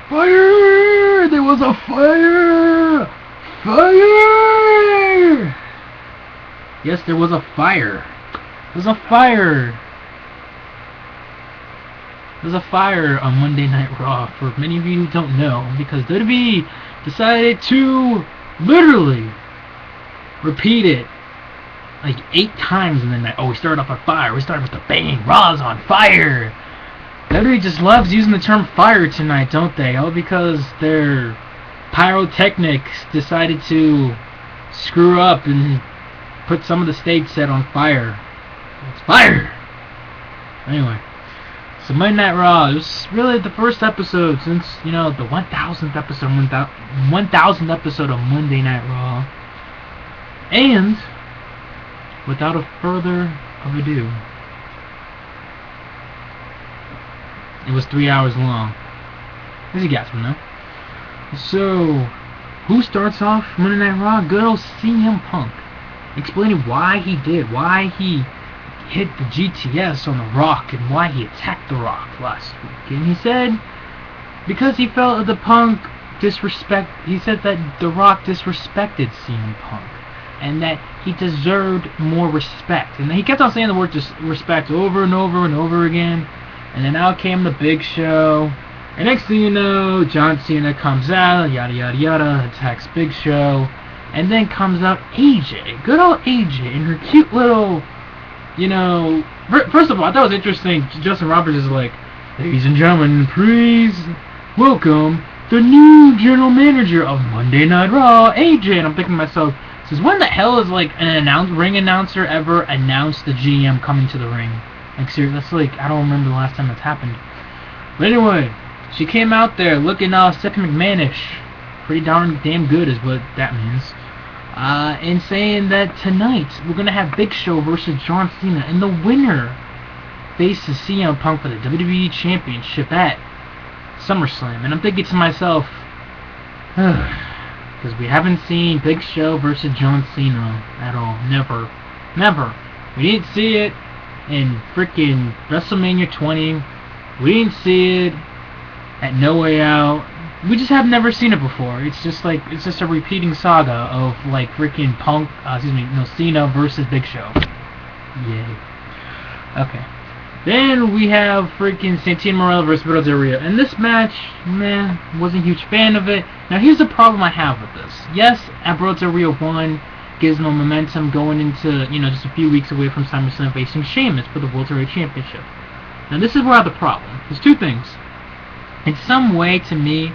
Fire! There was a fire! Fire! Yes, there was a fire. There's a fire. There's a fire on Monday Night Raw, for many of you who don't know, because WWE decided to literally repeat it like 8 times in the night. Oh, we started off on fire. We started with a bang. Raw's on fire. WWE just loves using the term fire tonight, don't they? All because their pyrotechnics decided to screw up and put some of the stage set on fire. It's fire! Anyway, so Monday Night Raw, it was really the first episode since, the 1000th episode, 1000th episode of Monday Night Raw. And, without a further ado, it was 3 hours long, as you guys will know. So, who starts off Monday Night Raw? Good old CM Punk, explaining why he hit the GTS on The Rock and why he attacked The Rock last week. And he said, because he felt that he said that The Rock disrespected CM Punk, and that he deserved more respect. And he kept on saying the word respect over and over and over again. And then out came the Big Show. And next thing you know, John Cena comes out, yada yada yada, attacks Big Show. And then comes out AJ, good old AJ, in her cute little, first of all, I thought it was interesting, Justin Roberts is like, ladies and gentlemen, please welcome the new general manager of Monday Night Raw, AJ. And I'm thinking to myself, says, when the hell is like an ring announcer ever announced the GM coming to the ring? Like, seriously, that's like, I don't remember the last time that's happened. But anyway, she came out there looking Stephanie McMahon-ish. Pretty damn good is what that means. And saying that tonight we're going to have Big Show versus John Cena, and the winner faces CM Punk for the WWE Championship at SummerSlam. And I'm thinking to myself, because we haven't seen Big Show versus John Cena at all. Never. We didn't see it in freaking WrestleMania 20. We didn't see it at No Way Out. We just have never seen it before. It's just a repeating saga of like freaking Cena versus Big Show. Yay. Okay. Then we have freaking Santino Marella versus Roberto Del Rio. And this match, wasn't a huge fan of it. Now here's the problem I have with this. Yes, Roberto Del Rio won, gives them momentum going into, just a few weeks away from SummerSlam facing Sheamus for the World Heavyweight Championship. Now this is where I have the problem. There's 2 things. In some way, to me,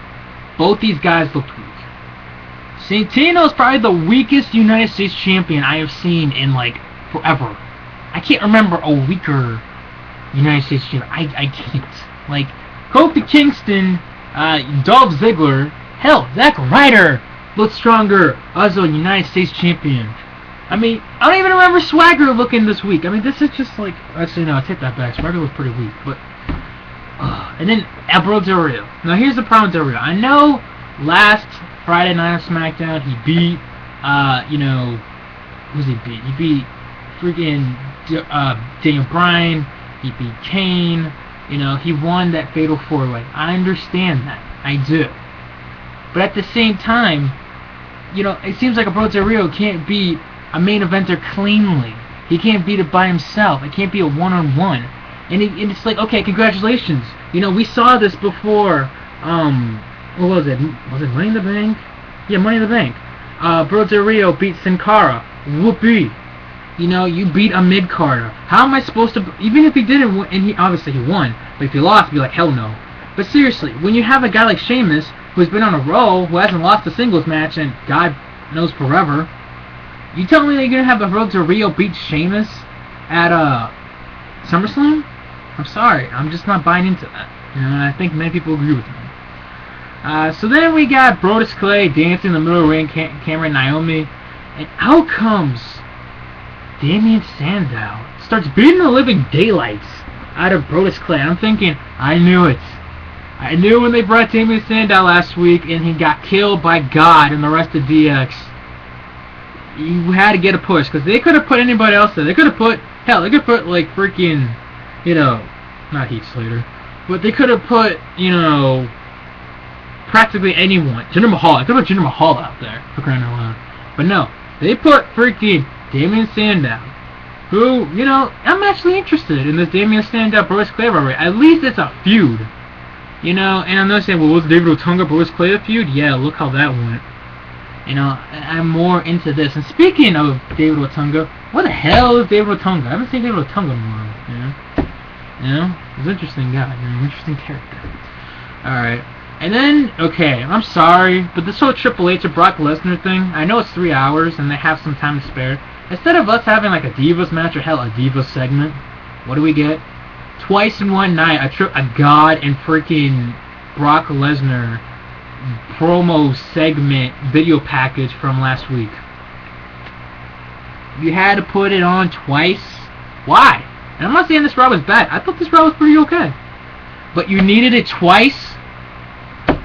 both these guys looked weak. Santino is probably the weakest United States champion I have seen in, forever. I can't remember a weaker United States champion. I can't. Like, Kofi Kingston, Dolph Ziggler, hell, Zack Ryder looked stronger as a United States champion. I mean, I don't even remember Swagger looking this week. I mean, this is just actually, no, I take that back. Swagger was pretty weak, but... and then Roberto Del Rio. Now here's the problem with Del Rio. I know last Friday night on Smackdown he beat, who's he beat? He beat freaking Daniel Bryan. He beat Kane. He won that Fatal 4-Way. I understand that. I do. But at the same time, it seems like Roberto Del Rio can't beat a main eventer cleanly. He can't beat it by himself. It can't be a one-on-one. And it's like, okay, congratulations. We saw this before, what was it? Was it Money in the Bank? Yeah, Money in the Bank. Roberto Del Rio beat Sin Cara. Whoopee. You beat a mid-carder. How am I supposed to, even if he didn't win, and obviously he won, but if he lost, be like, hell no. But seriously, when you have a guy like Sheamus, who's been on a roll, who hasn't lost a singles match, and God knows forever, you tell me that you're going to have Roberto Del Rio beat Sheamus at, SummerSlam? I'm sorry, I'm just not buying into that. And I think many people agree with me. So then we got Brodus Clay dancing in the middle of the ring, Cameron Naomi, and out comes Damien Sandow. Starts beating the living daylights out of Brodus Clay. I'm thinking, I knew it. I knew when they brought Damien Sandow last week and he got killed by God and the rest of DX. You had to get a push, because they could have put anybody else there. They could have put, like freaking, not Heath Slater, but they could have put, practically anyone. Jinder Mahal. I could put Jinder Mahal out there for crying out loud. But no, they put freaking Damien Sandow, who, you know, I'm actually interested in this Damien Sandow Brodus Clay rivalry. At least it's a feud. You know, and I'm not saying, well, was David Otunga Brodus Clay a feud? Yeah, look how that went. You know, I'm more into this. And speaking of David Otunga, what the hell is David Otunga? I haven't seen David Otunga more. You know, he's an interesting guy. You know, interesting character. Alright. And then, okay, I'm sorry, but this whole Triple H and Brock Lesnar thing, I know it's 3 hours and they have some time to spare. Instead of us having like a Divas match or hell, a Divas segment, what do we get? Twice in one night, a God and freaking Brock Lesnar promo segment video package from last week. You had to put it on twice? Why? And I'm not saying this Raw was bad. I thought this Raw was pretty okay. But you needed it twice?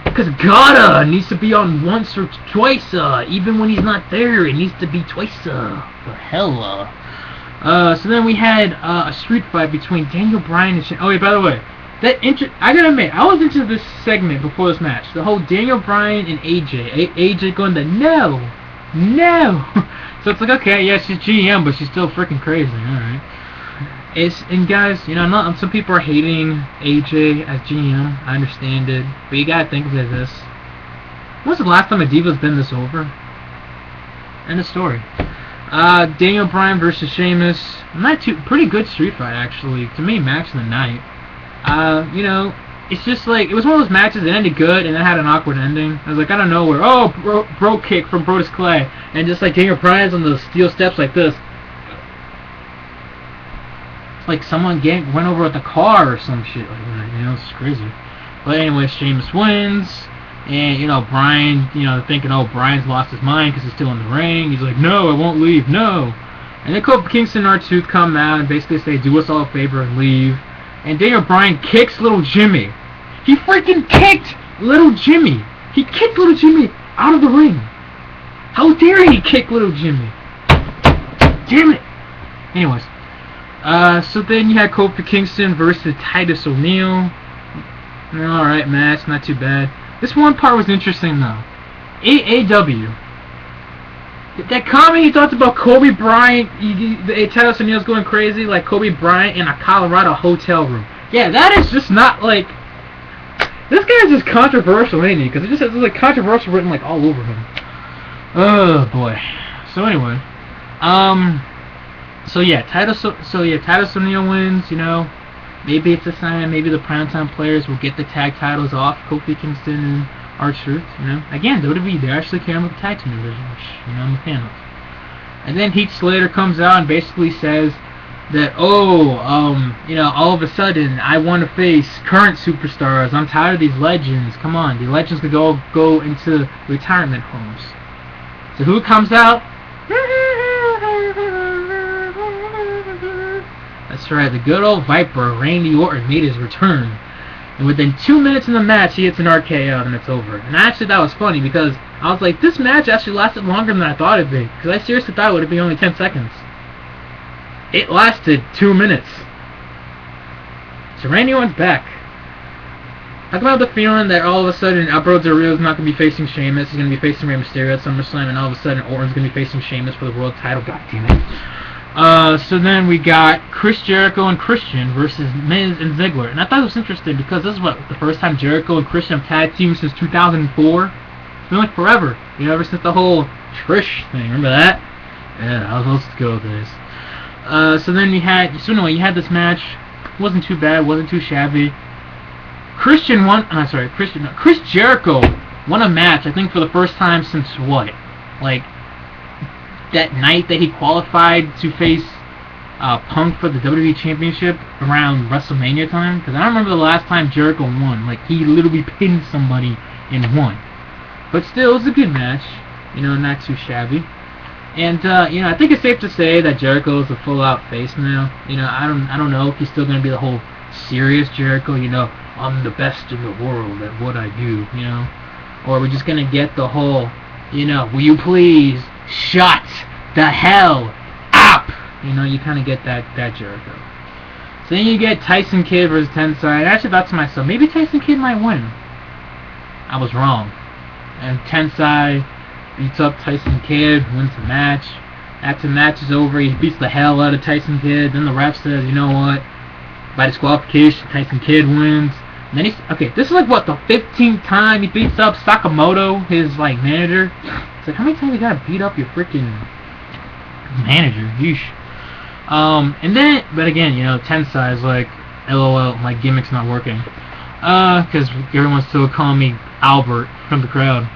Because Gata needs to be on once or twice, even when he's not there, it needs to be twice, for hell, so then we had, a street fight between Daniel Bryan and oh wait, by the way, I gotta admit, I was into this segment before this match, the whole Daniel Bryan and AJ, AJ going to, no, so it's like, okay, yeah, she's GM, but she's still freaking crazy, alright. And guys, you know, some people are hating AJ as GM. I understand it, but you gotta think of it as this: when's the last time a Diva's been this over? End of story. Daniel Bryan versus Sheamus. Pretty good street fight actually. To me, match of the night. You know, it's just like it was one of those matches that ended good and then had an awkward ending. I was like, I don't know where. Oh, bro kick from Brodus Clay, and just like Daniel Bryan's on the steel steps like this. Like someone went over with a car or some shit like that, you know, it's crazy. But anyway, Sheamus wins, and, you know, Bryan, you know, thinking, oh, Bryan's lost his mind because he's still in the ring. He's like, no, I won't leave, no. And then Kofi Kingston and R-Truth come out and basically say, do us all a favor and leave. And Daniel Bryan kicks little Jimmy. He freaking kicked little Jimmy. He kicked little Jimmy out of the ring. How dare he kick little Jimmy? Damn it. Anyways. So then you had Kofi Kingston versus Titus O'Neil. Alright match, not too bad. This one part was interesting though. AAW. That comment he talked about Kobe Bryant, Titus O'Neil's going crazy like Kobe Bryant in a Colorado hotel room. Yeah, that is just not like... This guy's just controversial, ain't he? Because it just has like controversial written like all over him. Oh boy. So anyway. So yeah, Titus O'Neil wins, you know. Maybe it's a sign, maybe the primetime players will get the tag titles off Kofi Kingston and R-Truth, you know. Again, WWE, they're actually caring about the tag team division, which, you know, I'm a fan of. And then Heath Slater comes out and basically says that, you know, all of a sudden, I want to face current superstars. I'm tired of these legends. Come on, the legends could go into retirement homes. So who comes out? That's right, the good old Viper, Randy Orton, made his return. And within 2 minutes in the match, he hits an RKO and it's over. And actually, that was funny because I was like, this match actually lasted longer than I thought it'd be. Because I seriously thought it would be only 10 seconds. It lasted 2 minutes. So Randy Orton's back. Talk about the feeling that all of a sudden Alberto Del Rio's not going to be facing Sheamus. He's going to be facing Rey Mysterio at SummerSlam. And all of a sudden Orton's going to be facing Sheamus for the world title. God damn it. So then we got Chris Jericho and Christian versus Miz and Ziggler. And I thought it was interesting because this is the first time Jericho and Christian have tag teamed since 2004. It's been like forever. You know, ever since the whole Trish thing. Remember that? Yeah, that was those good days. So then you had this match. It wasn't too bad, wasn't too shabby. Chris Jericho won a match, I think for the first time since what? Like, that night that he qualified to face Punk for the WWE Championship around WrestleMania time. Because I don't remember the last time Jericho won. Like, he literally pinned somebody and won. But still, it was a good match. You know, not too shabby. And, you know, I think it's safe to say that Jericho is a full-out face now. You know, I don't know if he's still going to be the whole serious Jericho, you know, I'm the best in the world at what I do, you know. Or we're just going to get the whole, you know, will you please shut the hell up? You know, you kind of get that Jericho. So then you get Tyson Kidd versus Tensai. I actually thought to myself, maybe Tyson Kidd might win. I was wrong. And Tensai beats up Tyson Kidd, wins the match. After the match is over, he beats the hell out of Tyson Kidd. Then the ref says, you know what? By disqualification, Tyson Kidd wins. And then this is like what, the 15th time he beats up Sakamoto, his like manager. It's like, how many times you gotta beat up your freaking manager? Yeesh. And then, but again, you know, Tensai is like, LOL, my gimmick's not working. Because everyone's still calling me Albert from the crowd.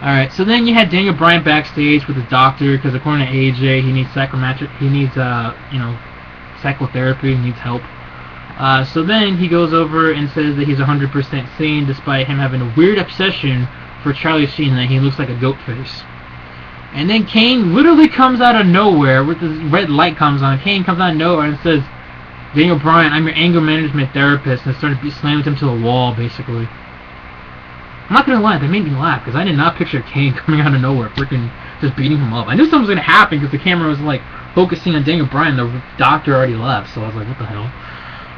Alright, so then you had Daniel Bryan backstage with his doctor, because according to AJ, he needs psychotherapy, he needs help. So then he goes over and says that he's 100% sane, despite him having a weird obsession for Charlie Sheen, that he looks like a goat face. And then Kane literally comes out of nowhere, with this red light comes on. Kane comes out of nowhere and says, Daniel Bryan, I'm your anger management therapist, and started slamming him to the wall, basically. I'm not gonna lie, that made me laugh, because I did not picture Kane coming out of nowhere, freaking just beating him up. I knew something was gonna happen, because the camera was, like, focusing on Daniel Bryan. The doctor already left, so I was like, what the hell?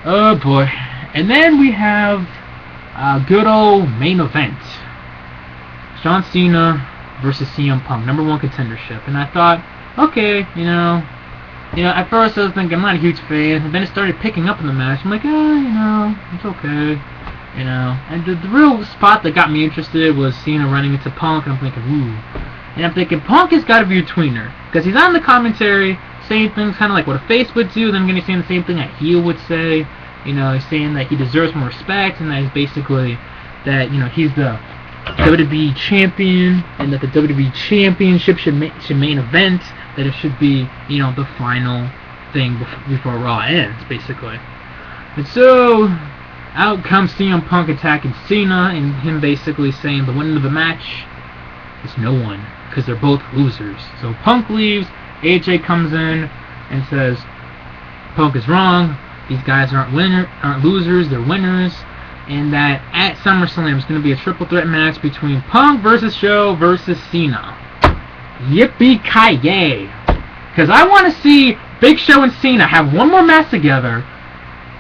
Oh, boy. And then we have a good old main event. John Cena versus CM Punk, #1 contendership. And I thought, okay, you know, at first I was thinking, I'm not a huge fan, and then it started picking up in the match. I'm like, it's okay, And the real spot that got me interested was Cena running into Punk, and I'm thinking, ooh. And I'm thinking, Punk has got to be a tweener, because he's on the commentary saying things kind of like what a face would do, then he's saying the same thing a heel would say. He's saying that he deserves more respect, and that he's basically, that, he's the WWE champion, and that the WWE championship should main event, that it should be, the final thing before Raw ends, basically. And so, out comes CM Punk attacking Cena, and him basically saying the winner of the match is no one, because they're both losers. So Punk leaves, AJ comes in and says, Punk is wrong, these guys aren't losers, they're winners, and that at SummerSlam it's going to be a triple threat match between Punk versus Show versus Cena. Yippee-ki-yay! Because I want to see Big Show and Cena have one more match together.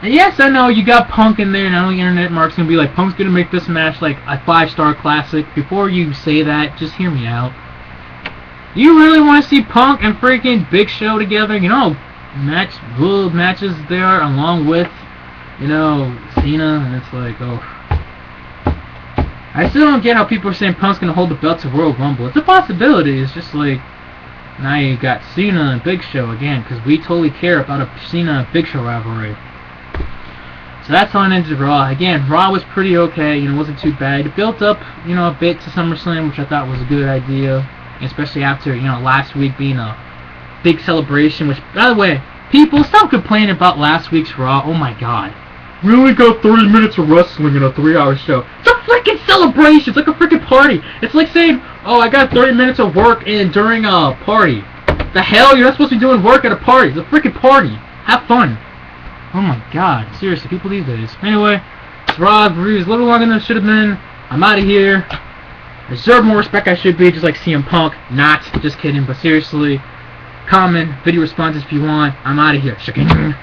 And yes, I know you got Punk in there, and I know the internet mark's going to be like, Punk's going to make this match like a 5-star classic. Before you say that, just hear me out. You really want to see Punk and freaking Big Show together? Matches there along with, Cena, and it's like, oh. I still don't get how people are saying Punk's going to hold the belt to Royal Rumble. It's a possibility. It's just like, now you got Cena and Big Show again, because we totally care about a Cena and Big Show rivalry. So that's how it ended Raw. Again, Raw was pretty okay, wasn't too bad. It built up, a bit to SummerSlam, which I thought was a good idea, especially after, last week being a big celebration, which, by the way, people, stop complaining about last week's Raw. Oh my god. We only got 30 minutes of wrestling in a 3-hour show. It's a freaking celebration. It's like a freaking party. It's like saying, oh, I got 30 minutes of work during a party. The hell? You're not supposed to be doing work at a party. It's a freaking party. Have fun. Oh my god. Seriously, people these days. Anyway, this Raw review is a little longer than it should have been. I'm out of here. I deserve more respect I should be, just like CM Punk. Not. Just kidding. But seriously, comment, video responses if you want. I'm out of here. Chicken.